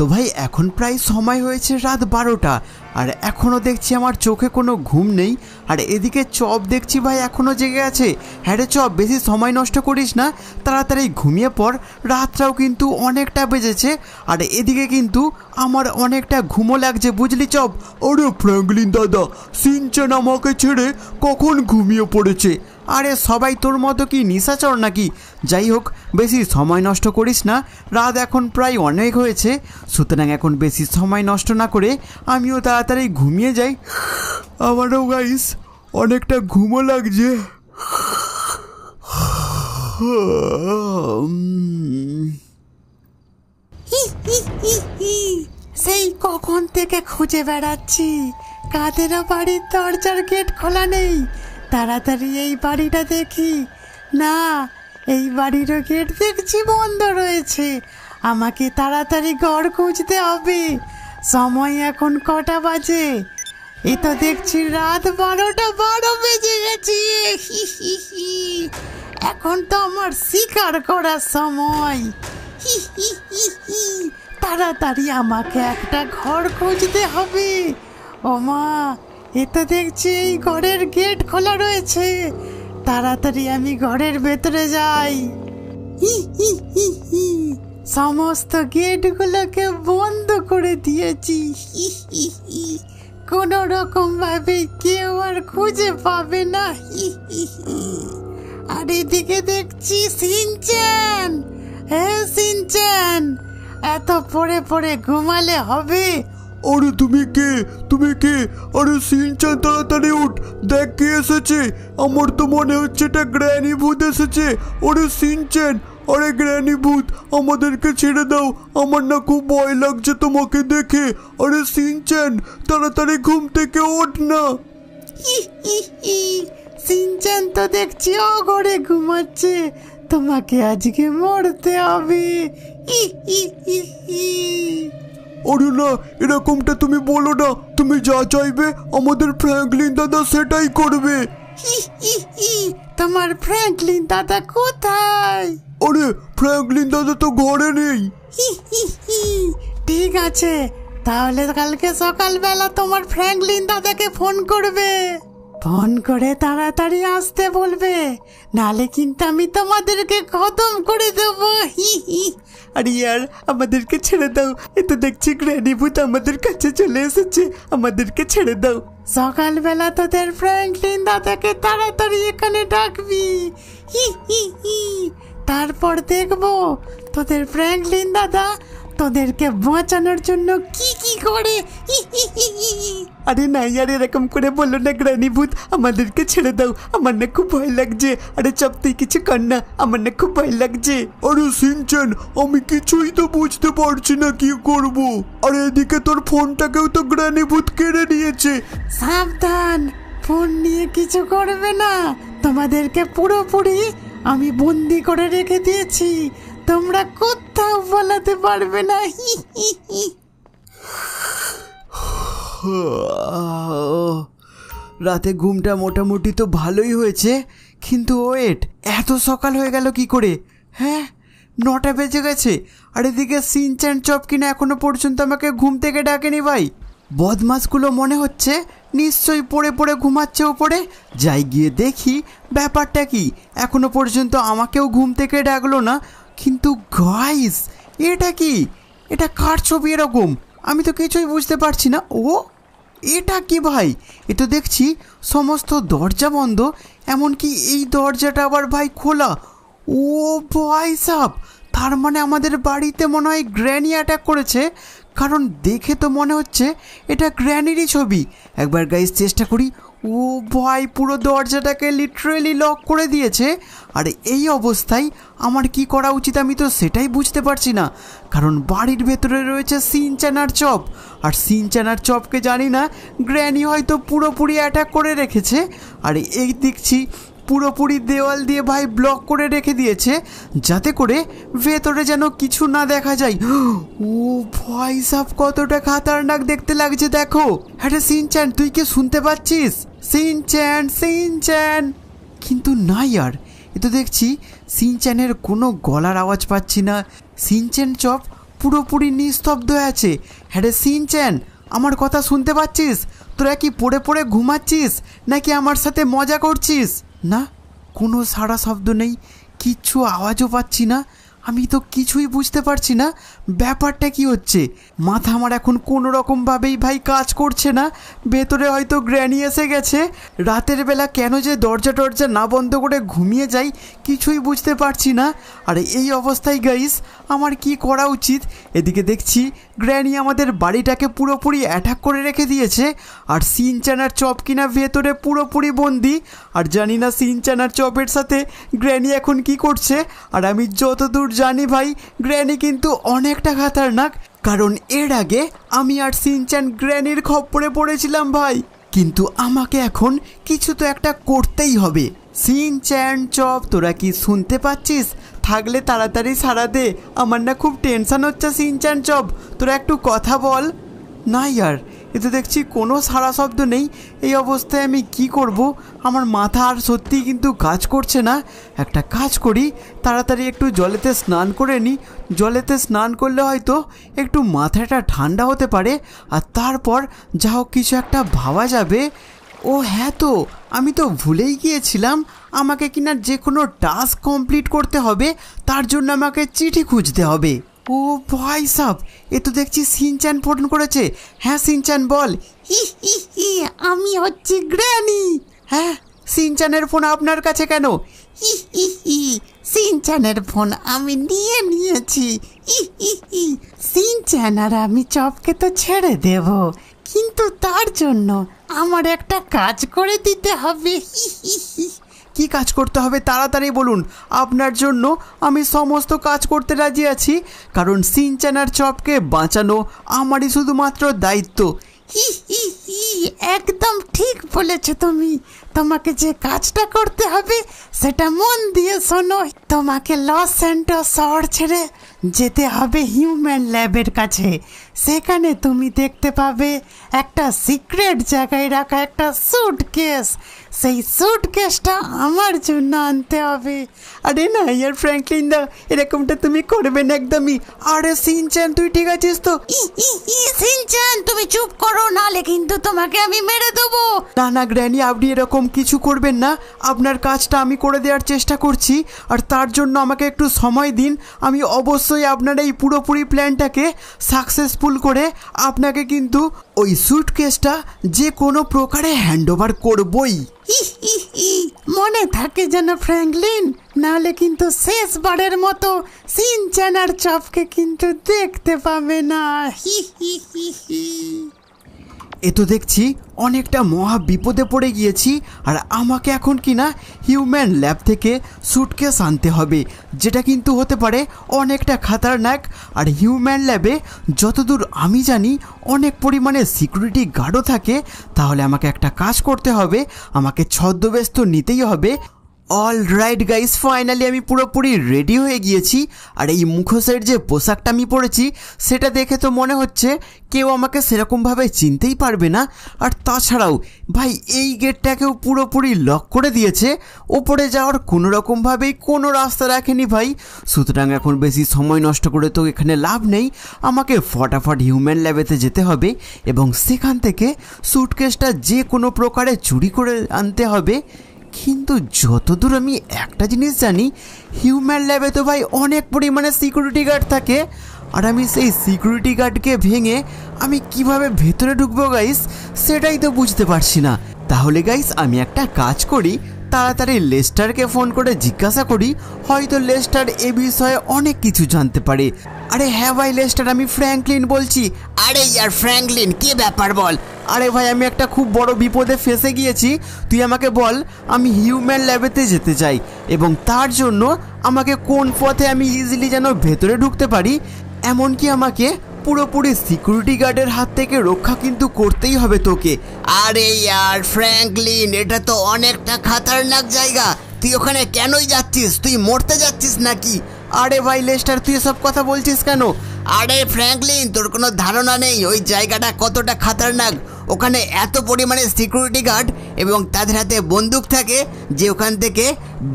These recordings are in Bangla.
তো ভাই এখন প্রায় সময় হয়েছে রাত 12টা, আর এখনও দেখছি আমার চোখে কোনো ঘুম নেই। আর এদিকে চপ দেখছি ভাই এখনও জেগে আছে। হ্যাঁ রে চপ, বেশি সময় নষ্ট করিস না, তাড়াতাড়ি ঘুমিয়ে পড়, রাতটাও কিন্তু অনেকটা বেজেছে। আর এদিকে কিন্তু আমার অনেকটা ঘুমও লাগছে, বুঝলি চপ। আরে ফ্র্যাঙ্কলিন দাদা, সিনচ্যান আমাকে ছেড়ে কখন ঘুমিয়ে পড়েছে? আরে সবাই তোর মতো কি নিশাচর নাকি? যাই হোক, বেশি সময় নষ্ট করিস না, রাত এখন প্রায় অনেক হয়েছে, সুতরাং এখন বেশি সময় নষ্ট না করে আমিও তাড়াতাড়ি ঘুমিয়ে যাই। আমারও গাইস অনেকটা ঘুমও লাগছে। সেই কখন থেকে খুঁজে বেড়াচ্ছি, কাদেরও বাড়ির দরজার গেট খোলা নেই। তাড়াতাড়ি এই বাড়িটা দেখি। না, এই বাড়িরও গেট দেখছি বন্ধ রয়েছে। আমাকে তাড়াতাড়ি ঘর খুঁজতে হবে। সময় এখন কটা বাজে? এ তো দেখছি রাত 12টা বেজে গেছে। এখন তো আমার শিকার করার সময়। তাড়াতাড়ি আমাকে একটা ঘর খুঁজতে হবে। ও মা, এ তো দেখছি এই ঘরের গেট খোলা রয়েছে। তাড়াতাড়ি আমি ঘরের ভেতরে যাই। সমস্ত গেটগুলোকে বন্ধ করে দিয়েছি। কোনো রকম ভাবে কেউ আর খুঁজে পাবে না। আর এদিকে দেখছি সিনচ্যান। হ্যাঁ সিনচ্যান, এত পড়ে পড়ে ঘুমালে হবে? আরে তুমি কে? তুমি কে? আরে সিনচ্যান তাড়াতাড়ি উঠ, দেখ কে এসেছে। আমার তো মনে হচ্ছে এটা গ্র্যানি ভূত এসেছে। আরে সিনচ্যান, আরে গ্র্যানি ভূত, আমাদেরকে ছেড়ে দাও, আমার না খুব ভয় লাগছে তোমাকে দেখে। আরে সিনচ্যান, তাড়াতাড়ি ঘুম থেকে ওঠ না। সিনচ্যান তো দেখছি অঘরে ঘুমাচ্ছে। তোমাকে আজকে মরতে হবে। আরে না, এরকমটা তুমি বলো না। তুমি যা চাইবে আমাদের ফ্র্যাঙ্কলিন দাদা সেটাই করবে। তোমার ফ্র্যাঙ্কলিন দাদা কোথায়? আরে ফ্র্যাঙ্কলিন দাদা তো ঘরে নেই। ঠিক আছে, তাহলে কালকে সকালবেলা তোমার ফ্র্যাঙ্কলিন দাদাকে ফোন করবে। ফোন করে তাড়াতাড়ি আসতে বলবে, নালে কিন্তু আমি তোমাদেরকে খতম করে দেবো। আরে ইয়ার, আমাদেরকে ছেড়ে দাও, এ তো দেখছি গ্র্যানি ভূত আমাদের কাছে চলে এসেছে, আমাদেরকে ছেড়ে দাও। সকালবেলা তোদের ফ্র্যাঙ্কলিন দাদাকে তাড়াতাড়ি এখানে ডাকবি। তারপর দেখবো তোদের ফ্র্যাঙ্কলিন দাদা তোদেরকে বাঁচানোর জন্য কি কি করে। আরে না ইয়ার, এরকম করে বললো না গ্র্যানি ভূত, আমাদেরকে ছেড়ে দাও, আমার না খুব ভয় লাগছে। আরে চপ, তুই কিছু কর না, আমার না খুব ভয় লাগছে। আরে সিনচ্যান, আমি কিছুই তো বুঝতে পারছি না কি করব। আর এদিকে তোর ফোনটাকেও তো গ্র্যানি ভূত কেড়ে নিয়েছে। সাবধান, ফোন নিয়ে কিছু করবে না। তোমাদেরকে পুরোপুরি আমি বন্দি করে রেখে দিয়েছি, তোমরা কোথাও পালাতে পারবে না। রাতে ঘুমটা মোটামুটি তো ভালোই হয়েছে, কিন্তু ওয়েট, এত সকাল হয়ে গেল কি করে? হ্যাঁ, 9টা বেজে গেছে, আর এদিকে সিনচ্যান চপ কিনা এখনো পর্যন্ত আমাকে ঘুম থেকে ডাকেনি ভাই। বদমাসগুলো মনে হচ্ছে নিশ্চয়ই পড়ে পড়ে ঘুমাচ্ছে ওপরে। যাই গিয়ে দেখি ব্যাপারটা কি, এখনো পর্যন্ত আমাকেও ঘুম থেকে ডাকলো না। কিন্তু গাইস, এটা কি? এটা কার ছবি এরকম? আমি তো কিছুই বুঝতে পারছি না। ও এটা কি ভাই? এ তো দেখছি সমস্ত দরজা বন্ধ, এমনকি এই দরজাটা আবার ভাই খোলা। ও ভাই সাব, তার মানে আমাদের বাড়িতে মনে হয় গ্র্যানি অ্যাটাক করেছে, কারণ দেখে তো মনে হচ্ছে এটা গ্র্যানিরই ছবি। একবার গাইস চেষ্টা করি। ও ভাই, পুরো দরজাটাকে লিটারেলি লক করে দিয়েছে। আর এই অবস্থায় আমার কি করা উচিত আমি তো সেটাই বুঝতে পারছি না, কারণ বাড়ির ভেতরে রয়েছে সিনচ্যান আর চপ, আর সিনচ্যান আর চপকে জানি না গ্র্যানি হয়তো পুরোপুরি অ্যাটাক করে রেখেছে। আর এই দেখছি পুরোপুরি দেওয়াল দিয়ে ভাই ব্লক করে রেখে দিয়েছে, যাতে করে ভেতরে যেন কিছু না দেখা যায়। ও ভাই সাব, কতটা খাতারনাক দেখতে লাগছে দেখো। হ্যাঁ সিনচ্যান, তুই কি শুনতে পাচ্ছিস? Shinchan, Shinchan. কিন্তু না ইয়ার, এ তো দেখছি সিনচ্যানের কোনো গলার আওয়াজ পাচ্ছি না। সিনচ্যান চপ পুরোপুরি নিস্তব্ধ হয়ে আছে। হ্যাঁ রে সিনচ্যান, আমার কথা শুনতে পাচ্ছিস? তোরা কি পড়ে পড়ে ঘুমাচ্ছিস নাকি আমার সাথে মজা করছিস? না, কোনো সাড়া শব্দ নেই, কিচ্ছু আওয়াজও পাচ্ছি না। আমি তো কিছুই বুঝতে পারছি না ব্যাপারটা কি হচ্ছে। মাথা আমার এখন কোনো রকমভাবেই ভাই কাজ করছে না। ভেতরে হয়তো গ্র্যানি এসে গেছে। রাতের বেলা কেন যে দরজা টরজা না বন্ধ করে ঘুমিয়ে যাই কিছুই বুঝতে পারছি না। আর এই অবস্থায় গাইস আমার কি করা উচিত? এদিকে দেখছি গ্র্যানি আমাদের বাড়িটাকে পুরোপুরি অ্যাটাক করে রেখে দিয়েছে। আর সিনচ্যান আর চপ কিনা ভেতরে পুরোপুরি বন্দি। আর জানি না সিনচ্যান আর চপের সাথে গ্র্যানি এখন কি করছে। আর আমি যতদূর জানি ভাই গ্র্যানি কিন্তু অনেকটা খাতারনাক, কারণ এর আগে আমি আর সিনচ্যান গ্র্যানির খপ্পরে পড়েছিলাম ভাই। কিন্তু আমাকে এখন কিছু তো একটা করতেই হবে। সিনচ্যান চপ, তোরা কি শুনতে পাচ্ছিস? থাকলে তাড়াতাড়ি সাড়া দে, আমার না খুব টেনশন হচ্ছে। সিনচ্যান চপ, তোরা একটু কথা বল না। ইয়ার, এ তো দেখছি কোনো সাড়া শব্দ নেই। এই অবস্থায় আমি কি করব? আমার মাথা আর সত্যিই কিন্তু কাজ করছে না। একটা কাজ করি, তাড়াতাড়ি একটু জলেতে স্নান করে নিই। জলেতে স্নান করলে হয়তো একটু মাথাটা ঠান্ডা হতে পারে, আর তারপর যা হোক কিছু একটা ভাবা যাবে। ও হ্যাঁ, তো আমি তো ভুলেই গিয়েছিলাম, আমাকে কিনা যে কোনো টাস্ক কমপ্লিট করতে হবে, তার জন্য আমাকে চিঠি খুঁজতে হবে। ও ভাই সাব, এ তো দেখছি সিনচ্যান ফোন করেছে। হ্যাঁ সিনচ্যান বল। আমি হচ্ছি গ্র্যানি। হ্যাঁ, সিনচ্যানের ফোন আপনার কাছে কেন? সিনচ্যানের ফোন আমি নিয়েছি। সিনচ্যান আর আমি চপকে তো ছেড়ে দেব, কিন্তু তার জন্য আমার একটা কাজ করে দিতে হবে। কি কাজ করতে হবে তাড়াতাড়ি বলুন। আপনার জন্য আমি সমস্ত কাজ করতে রাজি আছি, কারণ সিনচ্যান আর চপকে বাঁচানো আমারই শুধুমাত্র দায়িত্ব। একদম ঠিক বলেছো তুমি। তোমাকে যে কাজটা করতে হবে সেটা মন দিয়ে শোনো। তোমাকে লস স্যান্টোস শহর ছেড়ে যেতে হবে হিউম্যান ল্যাবের কাছে। সেখানে তুমি দেখতে পাবে একটা সিক্রেট জায়গায় রাখা একটা স্যুটকেস। সেই স্যুটকেসটা আমার জন্য আনতে হবে। আরে না ইয়ার ফ্র্যাঙ্কলিন দা, এরকমটা তুমি করবে না একদমই। আরে সিনচ্যান তুই ঠিক আছিস তো? সিনচ্যান তুমি চুপ করো, নালে কিন্তু তোমাকে আমি মেরে দেবো। না না গ্র্যানি, আপনি এরকম কিছু করবেন না। আপনার কাজটা আমি করে দেওয়ার চেষ্টা করছি, আর তার জন্য আমাকে একটু সময় দিন। আমি অবশ্যই আপনার এই পুরোপুরি প্ল্যানটাকে সাকসেসফুল করে আপনাকে কিন্তু ওই স্যুটকেসটা যে কোনো প্রকারে হ্যান্ডওভার করবই। মনে থাকে যেন ফ্র্যাঙ্কলিন, নাহলে কিন্তু শেষবারের মতো সিনচ্যান আর চপকে কিন্তু দেখতে পাবে না। এ তো দেখছি অনেকটা মহা বিপদে পড়ে গিয়েছি। আর আমাকে এখন কিনা হিউম্যান ল্যাব থেকে স্যুটকেস আনতে হবে, যেটা কিন্তু হতে পারে অনেকটা খাতারনাক। আর হিউম্যান ল্যাবে যতদূর আমি জানি অনেক পরিমাণে সিকিউরিটি গার্ডও থাকে। তাহলে আমাকে একটা কাজ করতে হবে, আমাকে ছদ্মবেশ তো নিতেই হবে। অল রাইট গাইস, ফাইনালি আমি পুরোপুরি রেডি হয়ে গিয়েছি। আর এই মুখোশের যে পোশাকটা আমি পরেছি সেটা দেখে তো মনে হচ্ছে কেউ আমাকে সেরকমভাবে চিনতেই পারবে না। আর তাছাড়াও ভাই এই গেটটাকেও পুরোপুরি লক করে দিয়েছে, ওপরে যাওয়ার কোনো রকমভাবেই কোনো রাস্তা রাখেনি ভাই। সুতরাং এখন বেশি সময় নষ্ট করে তো এখানে লাভ নেই, আমাকে ফটাফট হিউম্যান ল্যাবেতে যেতে হবে এবং সেখান থেকে স্যুটকেসটা যে কোনো প্রকারে চুরি করে আনতে হবে। কিন্তু যতদূর আমি একটা জিনিস জানি, হিউম্যান ল্যাবে তো ভাই অনেক পরিমাণে সিকিউরিটি গার্ড থাকে। আর আমি সেই সিকিউরিটি গার্ডকে ভেঙে আমি কিভাবে ভেতরে ঢুকবো গাইস, সেটাই তো বুঝতে পারছি না। তাহলে গাইস আমি একটা কাজ করি, তাড়াতাড়ি লেস্টারকে ফোন করে জিজ্ঞাসা করি, হয়তো লেস্টার এ বিষয়ে অনেক কিছু জানতে পারে। আরে হ্যাঁ ভাই লেস্টার, আমি ফ্র্যাঙ্কলিন বলছি। আরে ইয়ার ফ্র্যাঙ্কলিন, কি ব্যাপার বল? আরে ভাই আমি একটা খুব বড় বিপদে ফেসে গিয়েছি, তুই আমাকে বল আমি হিউম্যান ল্যাবেতে যেতে চাই এবং তার জন্য আমাকে কোন পথে আমি ইজিলি যেন ভেতরে ঢুকতে পারি। এমনকি আমাকে পুরোপুরি সিকিউরিটি গার্ডের হাত থেকে রক্ষা কিন্তু করতেই হবে তোকে। আরে ইয়ার ফ্র্যাঙ্কলিন, এটা তো অনেকটা খাতারনাক জায়গা, তুই ওখানে কেনই যাচ্ছিস? তুই মরতে যাচ্ছিস নাকি? আরে ভাই লেস্টার, তুই এসব কথা বলছিস কেন? আরে ফ্র্যাঙ্কলিন, তোর কোনো ধারণা নেই ওই জায়গাটা কতটা খাতারনাক। ওখানে এত পরিমাণে সিকিউরিটি গার্ড এবং তাদের হাতে বন্দুক থাকে যে ওখান থেকে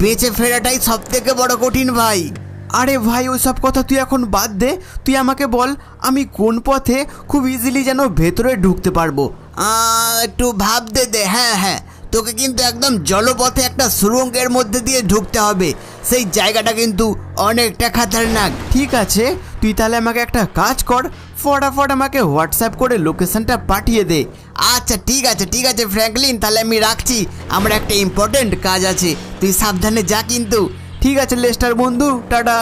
বেঁচে ফেরাটাই সব থেকে বড় কঠিন ভাই। আরে ভাই ওসব কথা তুই এখন বাদ দে, তুই আমাকে বল আমি কোন পথে খুব ইজিলি যেন ভেতরে ঢুকতে পারবো। একটু ভাবতে দে। হ্যাঁ, তোকে কিন্তু একদম জলপথে একটা সুড়ঙ্গের মধ্যে দিয়ে ঢুকতে হবে। সেই জায়গাটা কিন্তু অনেকটা খাতারনাক। ঠিক আছে, তুই তাহলে আমাকে একটা কাজ কর, ফটাফট আমাকে হোয়াটসঅ্যাপ করে লোকেশনটা পাঠিয়ে দে। আচ্ছা ঠিক আছে ফ্র্যাঙ্কলিন, তাহলে আমি রাখছি, আমার একটা ইম্পর্টেন্ট কাজ আছে, তুই সাবধানে যা কিন্তু। ঠিক আছে লেস্টার বন্ধু, টাটা।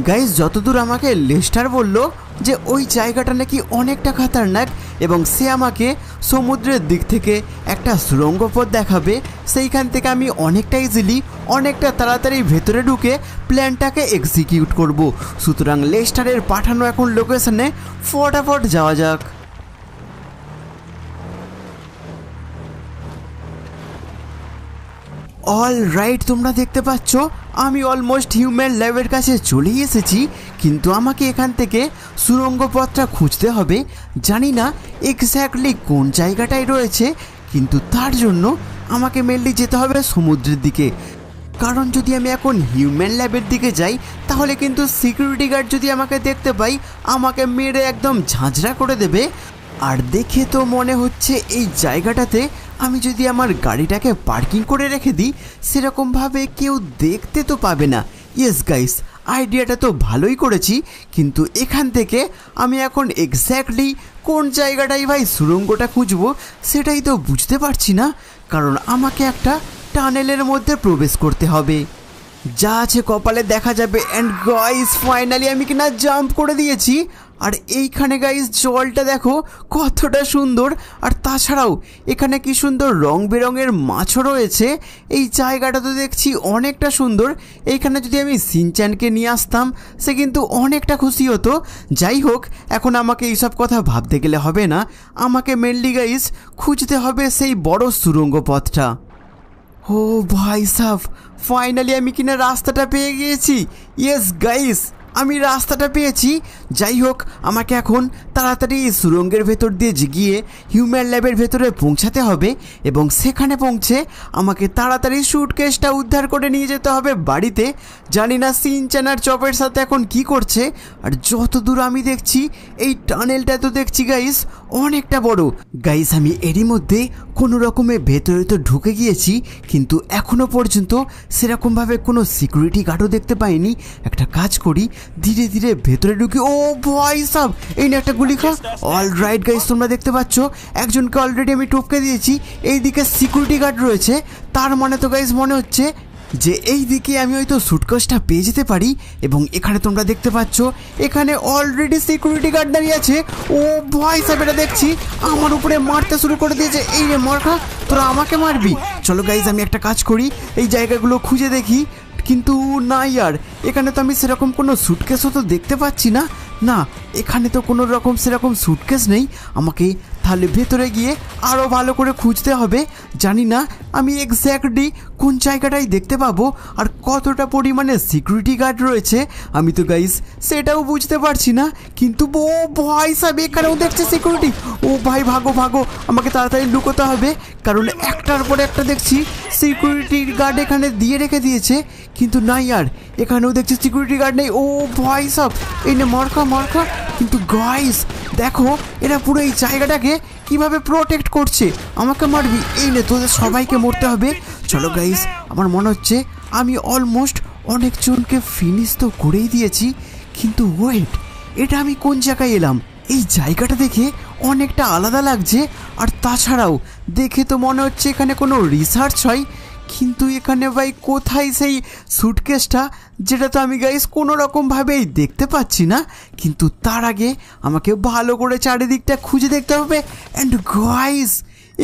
গাইস, যতদূর আমাকে লেস্টার বলল যে ওই জায়গাটা নাকি অনেকটা খাতারনাক এবং সে আমাকে সমুদ্রের দিক থেকে একটা সুড়ঙ্গ পথ দেখাবে, সেইখান থেকে আমি অনেকটা ইজিলি অনেকটা তাড়াতাড়ি ভেতরে ঢুকে প্ল্যানটাকে এক্সিকিউট করব। সুতরাং লেস্টারের পাঠানো এখন লোকেশনে ফটাফট যাওয়া যাক। অল রাইট, তোমরা দেখতে পাচ্ছ আমি অলমোস্ট হিউম্যান ল্যাবের কাছে চলেই এসেছি, কিন্তু আমাকে এখান থেকে সুড়ঙ্গ পথটা খুঁজতে হবে। জানি না এক্স্যাক্টলি কোন জায়গাটায় রয়েছে, কিন্তু তার জন্য আমাকে মেনলি যেতে হবে সমুদ্রের দিকে। কারণ যদি আমি এখন হিউম্যান ল্যাবের দিকে যাই তাহলে কিন্তু সিকিউরিটি গার্ড যদি আমাকে দেখতে পাই আমাকে মেরে একদম ঝাঁঝরা করে দেবে। আর দেখে তো মনে হচ্ছে এই জায়গাটাতে আমি যদি আমার গাড়িটাকে পার্কিং করে রেখে দিই সেরকমভাবে কেউ দেখতে তো পাবে না। ইয়েস গাইস, আইডিয়াটা তো ভালোই করেছি, কিন্তু এখান থেকে আমি এখন এক্স্যাক্টলি কোন জায়গাটাই ভাই সুড়ঙ্গটা খুঁজবো সেটাই তো বুঝতে পারছি না, কারণ আমাকে একটা টানেলের মধ্যে প্রবেশ করতে হবে। যা আছে কপালে দেখা যাবে। অ্যান্ড গাইস, ফাইনালি আমি কিনা জাম্প করে দিয়েছি। আর এইখানে গাইস জলটা দেখো কতটা সুন্দর, আর তাছাড়াও এখানে কি সুন্দর রং বেরঙের মাছও রয়েছে। এই জায়গাটা তো দেখছি অনেকটা সুন্দর। এইখানে যদি আমি সিনচ্যানকে নিয়ে আসতাম সে কিন্তু অনেকটা খুশি হতো। যাই হোক, এখন আমাকে এইসব কথা ভাবতে গেলে হবে না, আমাকে মেনলি গাইস খুঁজতে হবে সেই বড় সুড়ঙ্গ পথটা। ও ভাই সাহ, ফাইনালি আমি কিনা রাস্তাটা পেয়ে গিয়েছি। ইয়েস গাইস, আমি রাস্তাটা পেয়েছি। যাই হোক, আমাকে এখন তাড়াতাড়ি সুড়ঙ্গের ভেতর দিয়ে গিয়ে হিউম্যান ল্যাবের ভেতরে পৌঁছাতে হবে এবং সেখানে পৌঁছে আমাকে তাড়াতাড়ি স্যুটকেসটা উদ্ধার করে নিয়ে যেতে হবে বাড়িতে। জানি না সিনচ্যান আর চপের সাথে এখন কি করছে। আর যতদূর আমি দেখছি এই টানেলটা তো দেখছি গাইস অনেকটা বড়। গাইস, আমি এরই মধ্যে কোনো রকমে ভেতরে তো ঢুকে গিয়েছি, কিন্তু এখনও পর্যন্ত সেরকমভাবে কোনো সিকিউরিটি গার্ডও দেখতে পাইনি। একটা কাজ করি, ধীরে ধীরে ভেতরে ঢুকি। ও ভাই সাব, এই না একটা গুলি খা। অল রাইট গাইস, তোমরা দেখতে পাচ্ছ একজনকে অলরেডি আমি টপকে দিয়েছি। এইদিকে সিকিউরিটি গার্ড রয়েছে, তার মানে তো গাইস মনে হচ্ছে যে এই দিকে আমি হয়তো সুটকেসটা পেয়ে যেতে পারি। এবং এখানে তোমরা দেখতে পাচ্ছ এখানে অলরেডি সিকিউরিটি গার্ড দাঁড়িয়ে আছে। ও ভাই সাহেব, এটা দেখছি আমার উপরে মারতে শুরু করে দিয়েছে। এই রে মারখা, তোরা আমাকে মারবি? চলো গাইজ, আমি একটা কাজ করি, এই জায়গাগুলো খুঁজে দেখি। কিন্তু না ইয়ার, এখানে তো আমি সেরকম কোনো সুটকেসও তো দেখতে পাচ্ছি না। না, এখানে তো কোনো রকম সেরকম সুটকেস নেই। আমাকে তাহলে ভেতরে গিয়ে আরও ভালো করে খুঁজতে হবে। জানি না আমি এক্স্যাক্টলি কোন জায়গাটাই দেখতে পাবো আর কতটা পরিমাণে সিকিউরিটি গার্ড রয়েছে আমি তো গাইস সেটাও বুঝতে পারছি না। কিন্তু ও ভাই সাহেব, এখানেও দেখছে সিকিউরিটি। ও ভাই ভাগো ভাগো, আমাকে তাড়াতাড়ি লুকোতে হবে, কারণ একটার পরে একটা দেখছি সিকিউরিটি গার্ড এখানে দিয়ে রেখে দিয়েছে। কিন্তু না ইয়ার, এখানেও দেখছি সিকিউরিটি গার্ড নেই। ও ভাই সাহেব, এই নে মারখা মারখা। কিন্তু গাইস দেখো, এরা পুরো এই জায়গাটাকে কিভাবে প্রোটেক্ট করছে। আমাকে মারবি? এই নে, তোদের সবাইকে মরতে হবে। চলো গাইস, আমার মনে হচ্ছে আমি অলমোস্ট অনেকজনকে ফিনিশ তো করেই দিয়েছি। কিন্তু ওয়েট, এটা আমি কোন জায়গায় এলাম? এই জায়গাটা দেখে অনেকটা আলাদা লাগছে। আর তাছাড়াও দেখে তো মনে হচ্ছে এখানে কোনো রিসার্চ হয়, কিন্তু এখানে ভাই কোথায় সেই সুটকেসটা, যেটা তো আমি গাইস কোনো রকমভাবেই দেখতে পাচ্ছি না। কিন্তু তার আগে আমাকে ভালো করে চারিদিকটা খুঁজে দেখতে হবে। অ্যান্ড গাইস,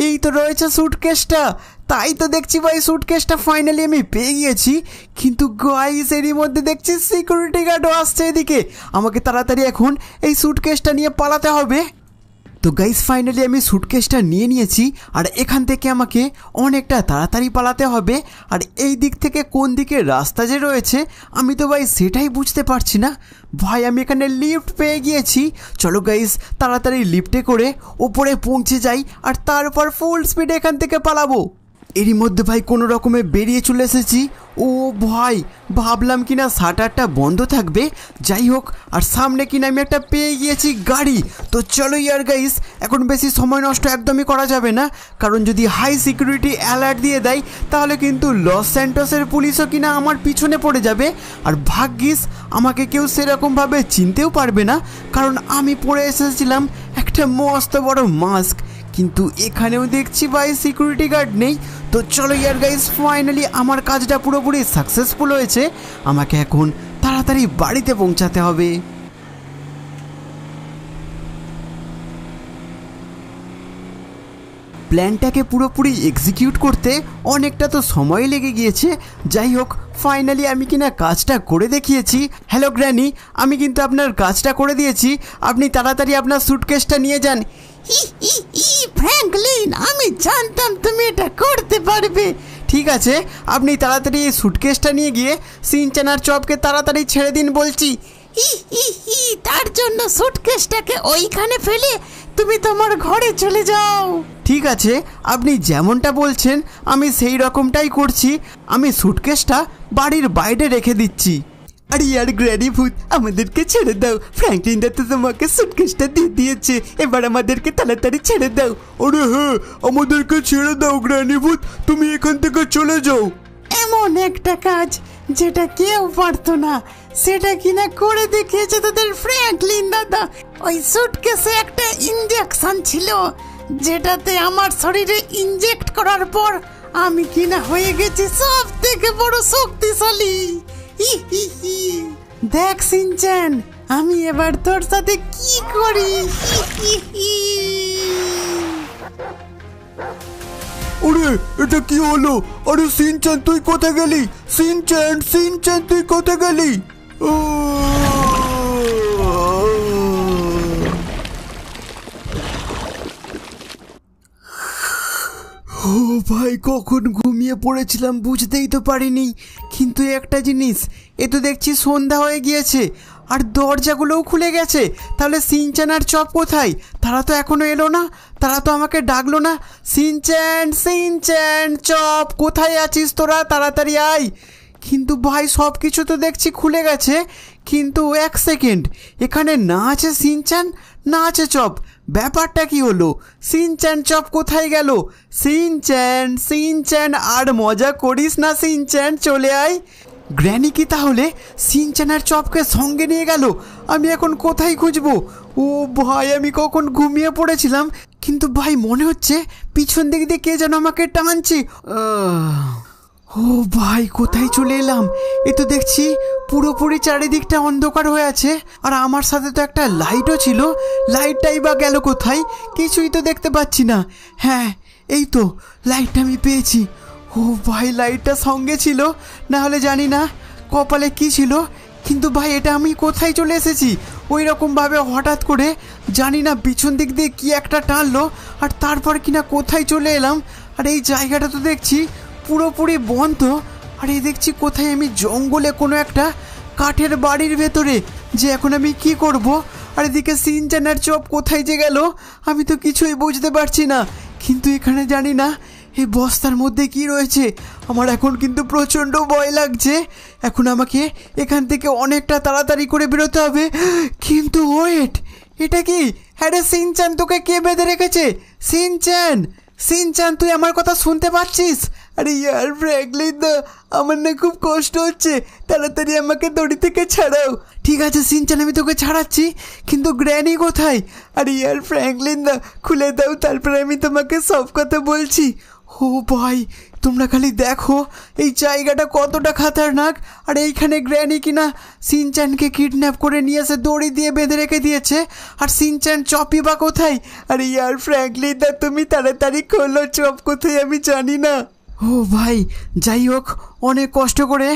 এই তো রয়েছে সুটকেসটা। তাই তো দেখছি ভাই, সুটকেসটা ফাইনালি আমি পেয়ে গিয়েছি। কিন্তু গাইস, এরই মধ্যে দেখছি সিকিউরিটি গার্ডও আসছে এদিকে। আমাকে তাড়াতাড়ি এখন এই সুটকেসটা নিয়ে পালাতে হবে। তো গাইস, ফাইনালি আমি সুটকেসটা নিয়ে নিয়েছি আর এখান থেকে আমাকে অনেকটা তাড়াতাড়ি পালাতে হবে। আর এই দিক থেকে কোন দিকে রাস্তা যে রয়েছে আমি তো ভাই সেটাই বুঝতে পারছি না। ভাই, আমি এখানে লিফট পেয়ে গিয়েছি। চলো গাইস, তাড়াতাড়ি লিফটে করে ওপরে পৌঁছে যাই আর তারপর ফুল স্পিডে এখান থেকে পালাবো। এরই মধ্যে ভাই কোনো রকমে বেরিয়ে চলে এসেছি। ও ভাই, ভাবলাম কিনা শাটারটা বন্ধ থাকবে, যাই হোক, আর সামনে কিনা আমি একটা পেয়ে গিয়েছি গাড়ি। তো চলো ইয়ার গাইস, এখন বেশি সময় নষ্ট একদমই করা যাবে না, কারণ যদি হাই সিকিউরিটি অ্যালার্ট দিয়ে দেয় তাহলে কিন্তু লস স্যান্টোসের পুলিশও কিনা আমার পিছনে পড়ে যাবে। আর ভাগ্যিস আমাকে কেউ সেরকমভাবে চিনতেও পারবে না, কারণ আমি পরে এসেছিলাম একটা মস্ত বড় মাস্ক। কিন্তু এখানেও দেখছি ভাই সিকিউরিটি গার্ড নেই। তো চলো ইয়ার গাইস, ফাইনালি আমার কাজটা পুরোপুরি সাকসেসফুল হয়েছে। আমাকে এখন তাড়াতাড়ি বাড়িতে পৌঁছাতে হবে। প্ল্যানটাকে পুরোপুরি এক্সিকিউট করতে অনেকটা তো সময় লেগে গিয়েছে। যাই হোক, ফাইনালি আমি কিনা কাজটা করে দেখিয়েছি। হ্যালো গ্র্যানি, আমি কিন্তু আপনার কাজটা করে দিয়েছি, আপনি তাড়াতাড়ি আপনার সুটকেসটা নিয়ে যান। ফ্র্যাঙ্কলিন, আমি জানতাম তুমি এটা করতে পারবে। ঠিক আছে, আপনি তাড়াতাড়ি এই সুটকেসটা নিয়ে গিয়ে সিনচ্যান আর চপকে তাড়াতাড়ি ছেড়ে দিন বলছি। তার জন্য সুটকেসটাকে ওইখানে ফেলে তুমি তোমার ঘরে চলে যাও। ঠিক আছে, আপনি যেমনটা বলছেন আমি সেই রকমটাই করছি। আমি সুটকেসটা বাড়ির বাইরে রেখে দিচ্ছি। আরে ইয়ার গ্র্যানি ভূত, আমাদেরকে ছেড়ে দাও। ফ্র্যাঙ্কলিন দা তো তোমাকে সুটকেসটা দিয়ে দিয়েছে, এবার আমাদেরকে তাড়াতাড়ি ছেড়ে দাও। আরে হ্যাঁ, আমাদেরকে ছেড়ে দাও গ্র্যানি ভূত, তুমি এখান থেকে চলে যাও। এমন একটা কাজ যেটা কেউ পারতো না, সেটা কিনা করে দেখিয়েছে তোদের ফ্র্যাঙ্কলিন দাদা। ওই সুটকেসে একটা ইনজেকশন ছিল, যেটাতে আমার শরীরে ইনজেক্ট করার পর আমি কিনা হয়ে গেছি সব থেকে বড় শক্তিশালী। দেখ সিনচ্যান, আমি এবার তোর সাথে কি করি। আরে এটা কি হলো? আরে সিনচ্যান তুই কোথায় গেলি? সিনচ্যান, সিনচ্যান তুই কোথায় গেলি? ও ভাই, কখন ঘুমিয়ে পড়েছিলাম বুঝতেই তো পারিনি। কিন্তু একটা জিনিস, এ তো দেখছি সন্ধ্যা হয়ে গিয়েছে আর দরজাগুলোও খুলে গেছে। তাহলে সিনচ্যান আর চপ কোথায়? তারা তো এখনো এলো না, তারা তো আমাকে ডাকলো না। সিনচ্যান, সিনচ্যান, চপ, কোথায় আছিস তোরা? তাড়াতাড়ি আয়। কিন্তু ভাই সব কিছু তো দেখছি খুলে গেছে, কিন্তু এক সেকেন্ড, এখানে না আছে সিনচ্যান না আছে চপ, ব্যাপারটা কি হলো? সিনচ্যান চপ কোথায় গেল? সিনচ্যান, সিনচ্যান, আর মজা করিস না সিনচ্যান, চলে আয়। গ্র্যানি কি তাহলে সিনচ্যান আর চপকে সঙ্গে নিয়ে গেল? আমি এখন কোথায় খুঁজবো? ও ভাই, আমি কখন ঘুমিয়ে পড়েছিলাম, কিন্তু ভাই মনে হচ্ছে পিছন দিক দিয়ে কে যেন আমাকে টানছে। ও ভাই, কোথায় চলে এলাম? এ তো দেখছি পুরোপুরি চারিদিকটা অন্ধকার হয়ে আছে, আর আমার সাথে তো একটা লাইটও ছিল, লাইটটাই বা গেল কোথায়? কিছুই তো দেখতে পাচ্ছি না। হ্যাঁ, এই তো লাইটটা আমি পেয়েছি। ও ভাই, লাইটটা সঙ্গে ছিল, না হলে জানি না কপালে কি ছিল। কিন্তু ভাই, এটা আমি কোথায় চলে এসেছি? ওই রকমভাবে হঠাৎ করে জানি না পিছন দিক দিয়ে কি একটা টানলো, আর তারপর কিনা কোথায় চলে এলাম। আর এই জায়গাটা তো দেখছি পুরোপুরি বন্ধ, আর এই দেখছি কোথায় আমি জঙ্গলে কোনো একটা কাঠের বাড়ির ভেতরে, যে এখন আমি কি করব? আর এদিকে সিনচ্যান আর চপ কোথায় যে গেল আমি তো কিছুই বুঝতে পারছি না। কিন্তু এখানে জানি না এই বস্তার মধ্যে কি রয়েছে। আমার এখন কিন্তু প্রচণ্ড ভয় লাগছে। এখন আমাকে এখান থেকে অনেকটা তাড়াতাড়ি করে বেরোতে হবে। কিন্তু ওয়েট, এটা কি? হ্যাঁ রে সিনচ্যান, তোকে কে বেঁধে রেখেছে? সিনচ্যান, সিনচ্যান, তুই আমার কথা শুনতে পাচ্ছিস? আরে ইয়ার ফ্র্যাঙ্কলিন দা, আমার না খুব কষ্ট হচ্ছে, তাড়াতাড়ি আমাকে দড়ি থেকে ছাড়াও। ঠিক আছে সিনচ্যান, আমি তোকে ছাড়াচ্ছি, কিন্তু গ্র্যানি কোথায়? আরে ইয়ার ফ্র্যাঙ্কলিন দা, খুলে দাও, তারপরে আমি তোমাকে সব কথা বলছি। ও ভাই, তোমরা খালি দেখো এই জায়গাটা কতটা খাতারনাক। আর এইখানে গ্র্যানি কিনা সিনচ্যানকে কিডন্যাপ করে নিয়ে এসে দড়ি দিয়ে বেঁধে রেখে দিয়েছে। আর সিনচ্যান, চপই বা কোথায়? আরে ইয়ার ফ্র্যাঙ্কলিন দা, তুমি তাড়াতাড়ি খোলো, চপ কোথায় আমি জানি না। ও ভাই, যাই হোক, অনেক কষ্ট করে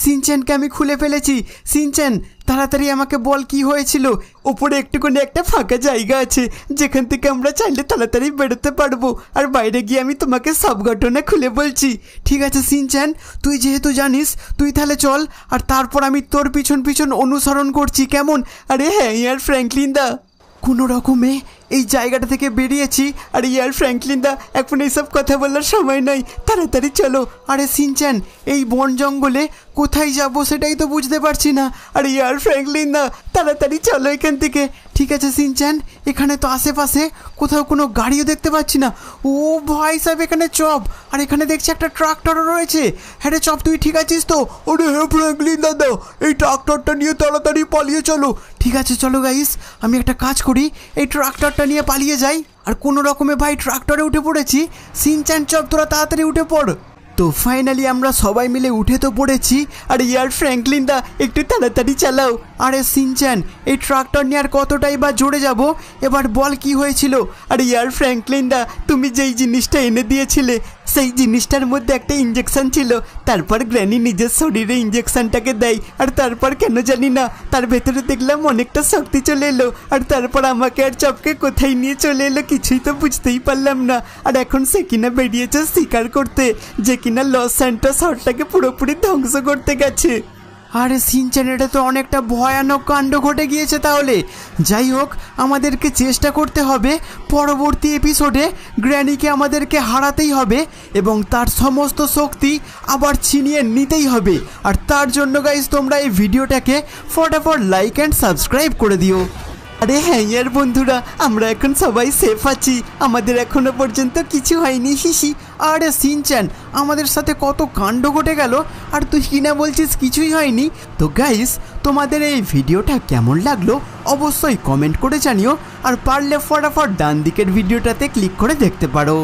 সিনচ্যানকে আমি খুলে ফেলেছি। সিনচ্যান, তাড়াতাড়ি আমাকে বল কি হয়েছিল। ওপরে একটুখানি একটা ফাঁকা জায়গা আছে, যেখান থেকে আমরা চাইলে তাড়াতাড়ি বেরোতে পারবো, আর বাইরে গিয়ে আমি তোমাকে সব ঘটনা খুলে বলছি। ঠিক আছে সিনচ্যান, তুই যেহেতু জানিস, তুই তাহলে চল, আর তারপর আমি তোর পিছন পিছন অনুসরণ করছি, কেমন? আরে হ্যাঁ ইয়ার ফ্র্যাঙ্কলিন দা। কোনো রকমে এই জায়গাটা থেকে বেরিয়েছি। আর ইয়ার ফ্র্যাঙ্কলিন দা, এখন এইসব কথা বলার সময় নয়, তাড়াতাড়ি চলো। আরে সিনচ্যান, এই বন জঙ্গলে কোথায় যাব সেটাই তো বুঝতে পারছি না। আর ইয়ার ফ্র্যাঙ্কলিন দা, তাড়াতাড়ি চলো এখান থেকে। ঠিক আছে সিনচ্যান, এখানে তো আশেপাশে কোথাও কোনো গাড়িও দেখতে পাচ্ছি না। ও ভাই সাহেব, এখানে চপ, আর এখানে দেখছি একটা ট্রাক্টরও রয়েছে। হ্যাঁ রে চপ, তুই ঠিক আছিস তো? আরে হ্যাঁ ফ্র্যাঙ্কলিন দাদা, এই ট্রাক্টরটা নিয়ে তাড়াতাড়ি পালিয়ে চলো। ঠিক আছে চলো গাইস, আমি একটা কাজ করি, এই ট্রাক্টরটা নিয়ে পালিয়ে যাই। আর কোনো রকমে ভাই ট্রাক্টরে উঠে পড়েছি। সিনচ্যান চপ, তোরা তাড়াতাড়ি উঠে পড়। তো ফাইনালি আমরা সবাই মিলে উঠে তো পড়েছি। আর ইয়ার ফ্র্যাঙ্কলিন দা, একটু তাড়াতাড়ি চালাও। আরে সিনচ্যান, এই ট্রাক্টর নিয়ে আর কতটাই বা জোরে যাব, এবার বল কি হয়েছিল? আর ইয়ার ফ্র্যাঙ্কলিন দা, তুমি যেই জিনিসটা এনে দিয়েছিলে সেই জিনিসটার মধ্যে একটা ইঞ্জেকশন ছিল। তারপর গ্র্যানি নিজের শরীরে ইঞ্জেকশনটাকে দেয়, আর তারপর কেন জানি না তার ভেতরে দেখলাম অনেকটা শক্তি চলে এলো। আর তারপর আমাকে আর চপকে কোথায় নিয়ে চলে এলো কিছুই তো বুঝতেই পারলাম না। আর এখন সে কিনা বেরিয়েছে শিকার করতে, যে কিনা লস স্যান্টোস শহরটাকে পুরোপুরি ধ্বংস করতে গেছে। আরে সিনচ্যান, এটা তো অনেকটা ভয়ানক কাণ্ড ঘটে গিয়েছে তাহলে। যাই হোক, আমাদেরকে চেষ্টা করতে হবে পরবর্তী এপিসোডে গ্র্যানিকে আমাদেরকে হারাতেই হবে এবং তার সমস্ত শক্তি আবার ছিনিয়ে নিতেই হবে। আর তার জন্য গাইস, তোমরা এই ভিডিওটাকে ফটাফট লাইক অ্যান্ড সাবস্ক্রাইব করে দিও। আরে হ্যাঁ ইয়ার বন্ধুরা, আমরা এখন সবাই সেফ আছি, আমাদের এখনো পর্যন্ত কিছু হয়নি, হিসি। আরে সিনচ্যান, আমাদের সাথে কত কাণ্ড ঘটে গেল, আর তুই কিনা বলছিস কিছুই হয়নি। তো গাইস, তোমাদের এই ভিডিওটা কেমন লাগলো অবশ্যই কমেন্ট করে জানিও। আর পারলে ফটাফট ডান দিকের ভিডিওটাতে ক্লিক করে দেখতে পারো।